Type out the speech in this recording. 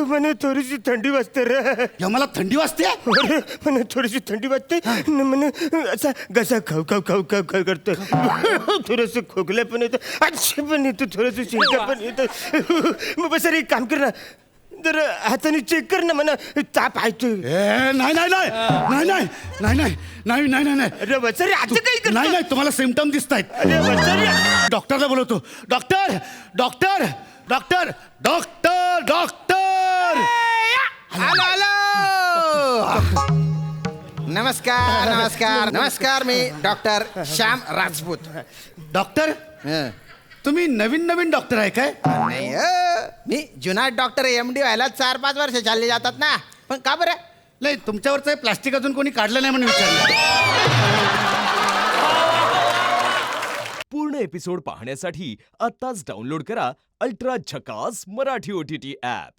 मला थोडीशी थंडी वाजते रे. मला थंडी वाजते. अरे मला थोडीशी थंडी वाजते. मला असा घसा खाऊ खाऊ खाऊ खाऊ खाऊ करतो. थोडस खोकल्या पण येतं, अच्छे पण येतं, थोडस शिंका पण येतं. मग बस एक काम कर ना, जर हाताने चेक कर ना, मला ताप आहे. नाही नाही नाही नाही नाही नाही नाही नाही नाही नाही नाही अरे वसरे आता काही करतो? नाही नाही तुम्हाला सिम्टम दिसत आहेत. अरे वसरे, डॉक्टरला बोलवतो. Doctor doctor doctor doctor doctor. Hello hello. नमस्कार नमस्कार नमस्कार. मी डॉक्टर श्याम राजपूत. डॉक्टर तुम्ही नवीन नवीन डॉक्टर आहे काय? नाही मी जुना डॉक्टर MD व्हायला 4-5 वर्ष चालले जातात ना. पण का बरं? नाही तुमच्यावरचं प्लास्टिक अजून कोणी काढलं नाही म्हणून विचारलं. पूर्ण एपिसोड पाहण्यासाठी आत्ताच डाउनलोड करा अल्ट्रा झकास मराठी OTT ॲप.